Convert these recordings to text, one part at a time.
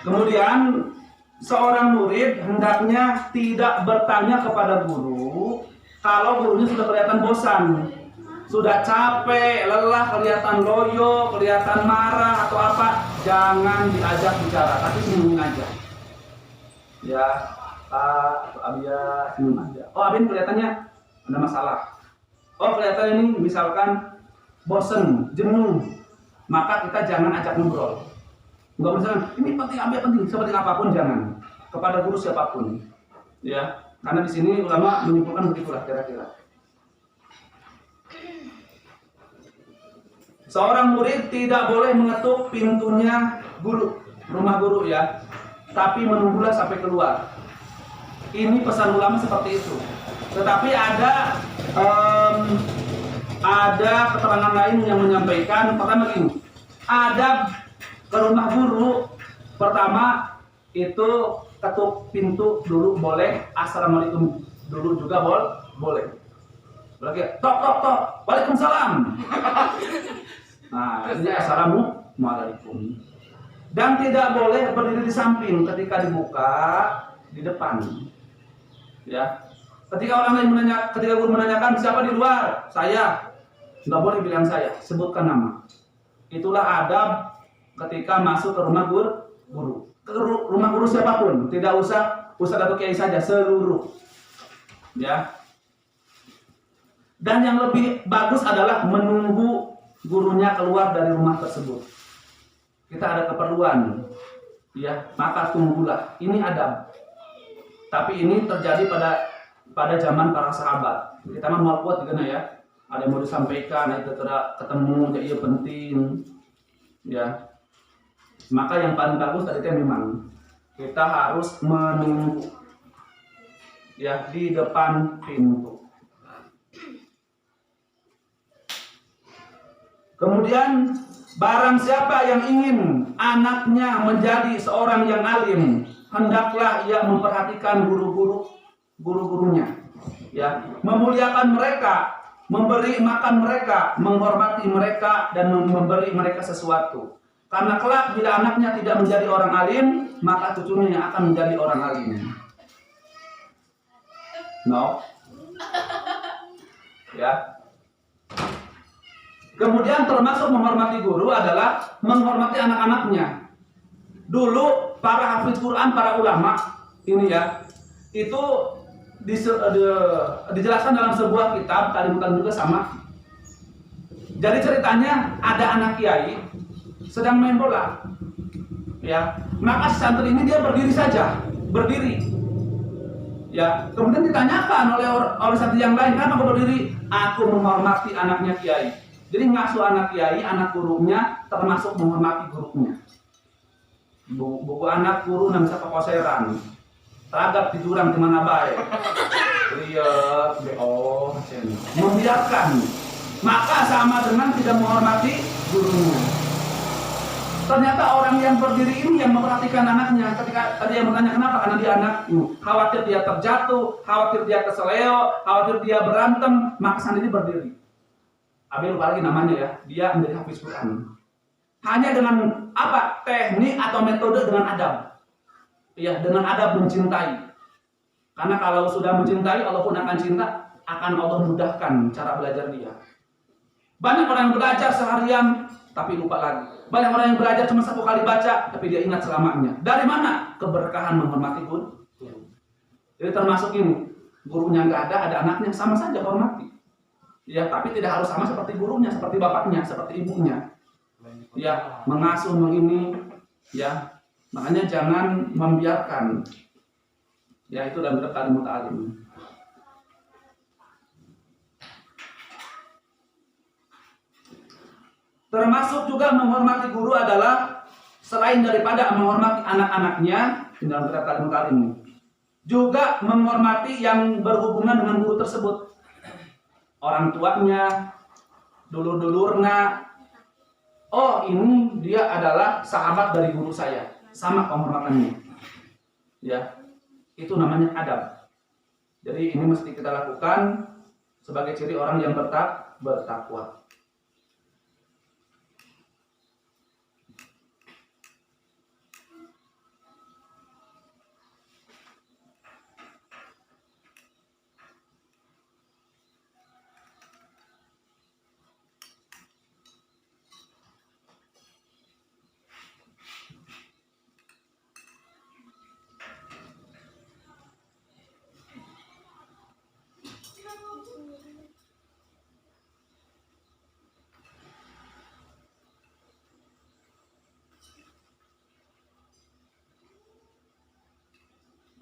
Kemudian seorang murid hendaknya tidak bertanya kepada guru kalau gurunya sudah kelihatan bosan, sudah capek, lelah, kelihatan loyo, kelihatan marah atau apa, jangan diajak bicara, tapi senyum aja. Ya, Pak, atau Abia, senyum aja. Oh, Abin kelihatannya ada masalah. Oh, kelihatan ini misalkan bosen, jenuh, maka kita jangan ajak ngobrol. Enggak misalkan, ini penting, Abia penting, seperti apapun jangan. Kepada guru siapapun. Ya, karena di sini ulama menyimpulkan begitulah kira-kira. Seorang murid tidak boleh mengetuk pintunya guru, rumah guru ya, tapi menunggulah sampai keluar. Ini pesan ulama seperti itu. Tetapi ada keterangan lain yang menyampaikan pertama gini, adab ke rumah guru pertama itu ketuk pintu dulu boleh, assalamualaikum dulu juga boleh. Lagi tok tok tok, waalaikumsalam. Nah, ini assalamualaikum. Dan tidak boleh berdiri di samping ketika dibuka di depan. Ya. Ketika orang lain ketika guru menanyakan siapa di luar, saya. Nggak boleh bilang saya, sebutkan nama. Itulah adab ketika masuk ke rumah guru. Ke rumah guru siapapun, tidak usah ustadz atau kiai saja, seluruh. Ya. Dan yang lebih bagus adalah menunggu gurunya keluar dari rumah tersebut. Kita ada keperluan, ya, maka tunggulah. Ini adab. Tapi ini terjadi pada zaman para sahabat. Kita mah mau kuat juga ya. Ada yang mau disampaikan, itu ketemu, jadi ya penting, ya. Maka yang paling bagus tadi memang kita harus menunggu, ya, di depan pintu. Kemudian barang siapa yang ingin anaknya menjadi seorang yang alim, hendaklah ia memperhatikan guru-gurunya, ya, memuliakan mereka, memberi makan mereka, menghormati mereka, dan memberi mereka sesuatu. Karena kelak bila anaknya tidak menjadi orang alim, maka cucunya yang akan menjadi orang alim. No, ya. Kemudian termasuk menghormati guru adalah menghormati anak-anaknya. Dulu para hafiz Quran, para ulama ini ya, itu dijelaskan dalam sebuah kitab, Kalimutan juga sama. Jadi ceritanya ada anak kiai sedang main bola, ya. Maka santri ini dia berdiri saja, berdiri. Ya, kemudian ditanyakan oleh santri yang lain, kenapa kau berdiri? Aku menghormati anaknya kiai. Jadi ngasuh anak kiai, anak gurunya termasuk menghormati gurunya. Buku anak guru nang bisa keposeran. Teragap di jurang di mana baik. Lihat, membiarkan. Maka sama dengan tidak menghormati gurunya. Ternyata orang yang berdiri ini yang memperhatikan anaknya. Ketika tadi yang bertanya kenapa, karena dia anak, khawatir dia terjatuh, khawatir dia keseleo, khawatir dia berantem, maka santri ini berdiri. Abi lupa lagi namanya ya, dia menjadi hafiz Quran. Hanya dengan apa? Teknik atau metode dengan adab. Ya, dengan adab mencintai. Karena kalau sudah mencintai, Allah pun akan cinta, akan Allah mudahkan cara belajar dia. Banyak orang yang belajar seharian, tapi lupa lagi. Banyak orang yang belajar cuma 1 kali baca, tapi dia ingat selamanya. Dari mana? Keberkahan menghormati guru. Jadi termasuk ini, gurunya nggak ada anaknya, sama saja hormati. Ya, tapi tidak harus sama seperti gurunya, seperti bapaknya, seperti ibunya. Ya, mengasuh begini, ya. Makanya jangan membiarkan. Ya, itu dalam kitab Al-Muta'alim. Termasuk juga menghormati guru adalah selain daripada menghormati anak-anaknya dalam kitab Al-Muta'alim, juga menghormati yang berhubungan dengan guru tersebut. Orang tuanya, dulur-dulurnya. Oh, ini dia adalah sahabat dari guru saya. Sama penghormatannya. Ya, itu namanya adab. Jadi ini mesti kita lakukan sebagai ciri orang yang bertakwa.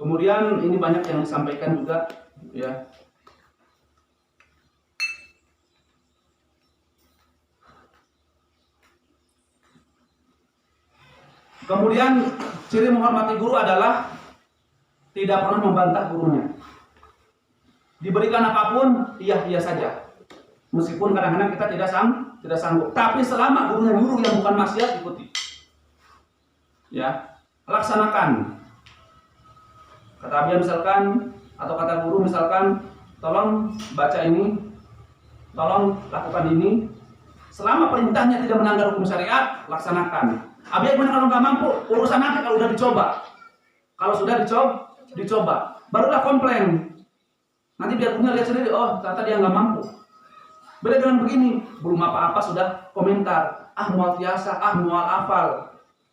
Kemudian ini banyak yang disampaikan juga, ya. Kemudian ciri menghormati guru adalah tidak pernah membantah gurunya. Diberikan apapun, iya saja. Meskipun kadang-kadang kita tidak sanggup. Tapi selama gurunya nyuruh yang bukan maksiat, ikuti. Ya, laksanakan. Kata Abia misalkan, atau kata guru misalkan, tolong baca ini, tolong lakukan ini. Selama perintahnya tidak melanggar hukum syariat, laksanakan. Abia gimana kalau nggak mampu? Urusan nanti kalau udah dicoba. Kalau sudah dicoba, barulah komplain. Nanti biar punya lihat sendiri, oh ternyata dia nggak mampu. Beda dengan begini, belum apa-apa sudah komentar. Ah mual biasa, ah mual hafal,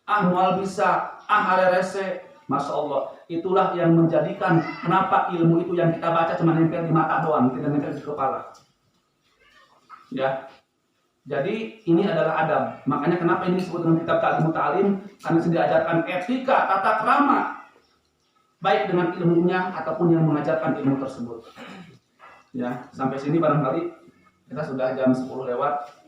ah mual bisa, ah rese. Masya Allah, itulah yang menjadikan kenapa ilmu itu yang kita baca cuma nempel di mata doang, tidak nempel di kepala. Ya, jadi ini adalah adab. Makanya kenapa ini disebut dengan kitab Ta'limut Ta'lim? Karena sudah diajarkan etika, tata krama, baik dengan ilmunya ataupun yang mengajarkan ilmu tersebut. Ya, sampai sini barangkali kita sudah jam 10 lewat.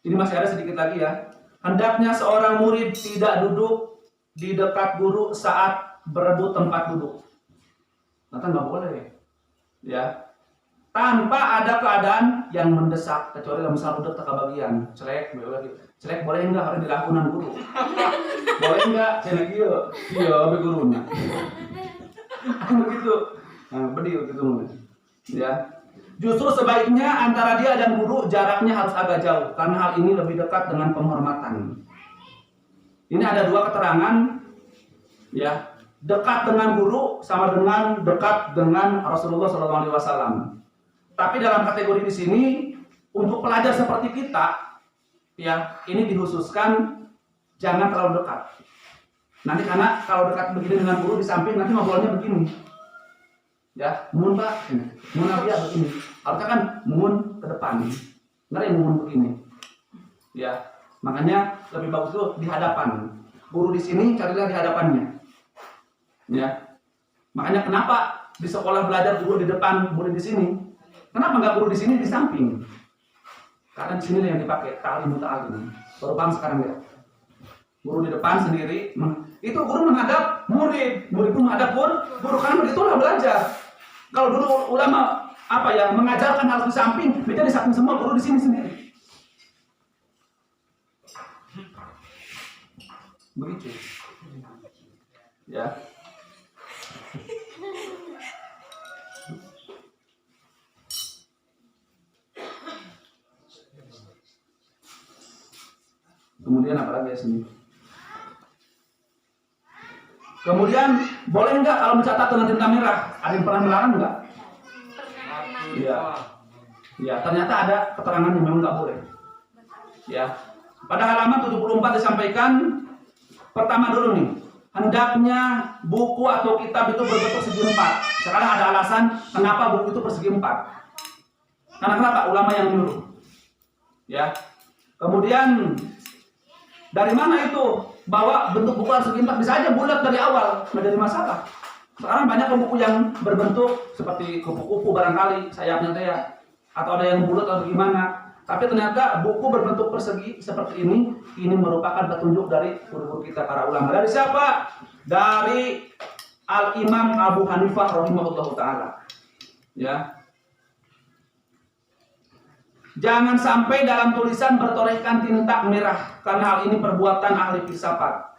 Ini masih ada sedikit lagi ya. Hendaknya seorang murid tidak duduk di dekat guru saat berebut tempat duduk. Nah, nggak boleh. Ya. Tanpa ada keadaan yang mendesak, kecuali kalau misalnya duduk teka bagian, celek boleh enggak harus dilakukan guru. Boleh enggak celek iya be gurunya. Begitu. Nah, bedil gitu. Ya. Justru sebaiknya antara dia dan guru jaraknya harus agak jauh, karena hal ini lebih dekat dengan penghormatan. Ini ada dua keterangan, ya, dekat dengan guru sama dengan dekat dengan Rasulullah SAW. Tapi dalam kategori di sini untuk pelajar seperti kita, ya, ini dikhususkan jangan terlalu dekat. Nanti karena kalau dekat begini dengan guru di samping nanti ngobrolnya begini. Ya, mohon Pak, mohon Abia begini. Harusnya kan mohon ke depan. Nggak yang mohon begini. Ya, makanya lebih bagus itu di hadapan. Guru di sini carilah di hadapannya. Ya. Makanya kenapa di sekolah belajar guru di depan, murid di sini? Kenapa nggak guru di sini di samping? Karena di sini yang dipakai ta'limut ta'lim. Baru paham sekarang ya. Guru di depan sendiri, itu guru menghadap murid pun menghadap guru karena begitulah belajar. Kalau dulu ulama mengajarkan harus di samping, beda di samping semua, guru di sini sendiri. Begitu. Ya. Kemudian apa lagi ya sini? Kemudian boleh nggak kalau mencatat dengan tinta merah? Ada yang pernah melarang nggak? Iya. Ya, ternyata ada keterangan yang memang nggak boleh. Ya. Pada halaman 74 disampaikan pertama dulu nih, hendaknya buku atau kitab itu berbentuk segi empat. Sekarang ada alasan kenapa buku itu persegi empat. Karena kenapa? Ulama yang menyuruh. Ya. Kemudian dari mana itu? Bahwa bentuk buku harus segi empat, bisa aja bulat dari awal, nggak jadi masalah. Sekarang banyak buku yang berbentuk seperti kupu-kupu barangkali sayapnya ya, atau ada yang bulat atau gimana. Tapi ternyata buku berbentuk persegi seperti ini merupakan petunjuk dari guru-guru kita para ulama. Dari siapa? Dari Al-Imam Abu Hanifah rahimahullah taala. Ya. Jangan sampai dalam tulisan bertorehkan tinta merah, karena hal ini perbuatan ahli filsafat.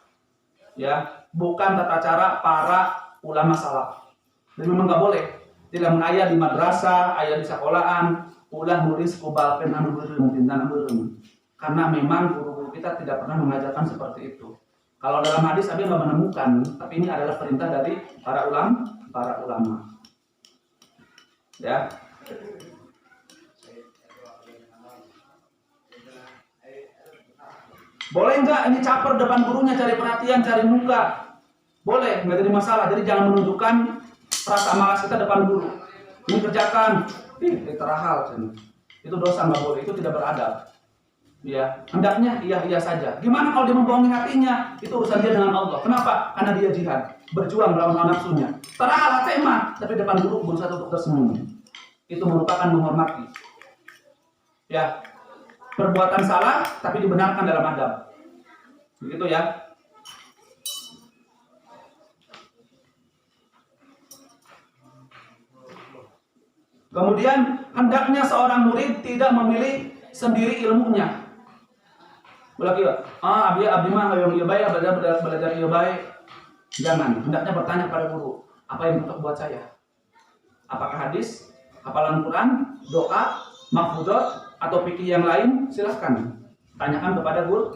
Ya, bukan tata cara para ulama salaf. Jadi memang nggak boleh. Tidak ayat di madrasah, ayat di sekolahan, ulah nulis kubalkan anu beureum tinta beureum. Karena memang guru-guru kita tidak pernah mengajarkan seperti itu. Kalau dalam hadis saya nggak menemukan, tapi ini adalah perintah dari para ulama. Ya. Boleh nggak ini caper depan gurunya, cari perhatian, cari muka? Boleh, nggak jadi masalah. Jadi jangan menunjukkan rasa malas kita depan guru. Ini kerjakan, terahal. Itu dosa, nggak boleh. Itu tidak beradab. Ya, hendaknya iya saja. Gimana kalau dia membohongi hatinya? Itu urusan dia dengan Allah. Kenapa? Karena dia jihad, berjuang melawan hawa nafsunya. Terahal tema, tapi depan guru berusaha untuk tersembunyi. Itu merupakan menghormati. Ya, perbuatan salah tapi dibenarkan dalam adab. Begitu ya. Kemudian hendaknya seorang murid tidak memilih sendiri ilmunya. Lagi, abdi mah yang ieu bae, belajar ieu bae. Jangan, hendaknya bertanya kepada guru, apa yang cocok buat saya? Apakah hadis, hafalan Quran, doa, mahfudot, atau fikih yang lain? Silahkan tanyakan kepada guru.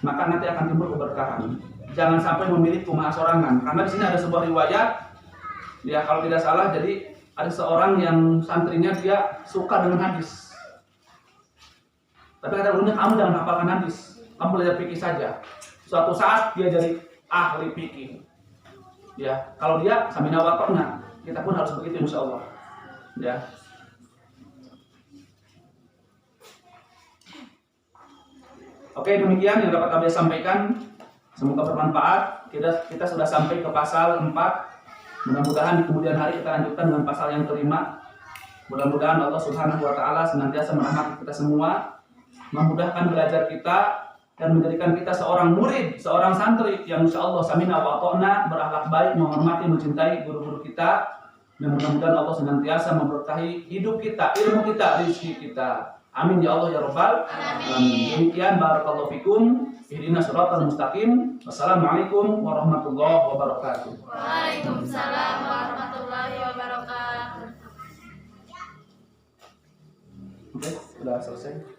Maka nanti akan timbul keberkahan. Jangan sampai memilih kumaha sorangan, karena di sini ada sebuah riwayat, ya kalau tidak salah, jadi ada seorang yang santrinya dia suka dengan hadis. Tapi kata gurunya, kamu jangan hafalkan hadis, kamu belajar fikih saja. Suatu saat dia jadi ahli fikih. Ya, kalau dia samina wa ta'na, kita pun harus begitu insya Allah. Ya. Oke, demikian yang dapat kami sampaikan. Semoga bermanfaat. Kita sudah sampai ke pasal 4. Mudah-mudahan di kemudian hari kita lanjutkan dengan pasal yang kelima. Mudah-mudahan Allah Subhanahu wa taala senantiasa merahmati kita semua, memudahkan belajar kita dan menjadikan kita seorang murid, seorang santri yang insya Allah samina wa ta'na, berakhlak baik, menghormati, mencintai guru-guru kita, dan mudah-mudahan Allah senantiasa memberkahi hidup kita, ilmu kita, rezeki kita. Amin ya Allah ya Rabbal alamin. Demikian barakallahu fikum. Ihdinas siratal mustaqim. Wassalamualaikum warahmatullahi wabarakatuh. Waalaikumsalam warahmatullahi wabarakatuh. Oke, sudah selesai.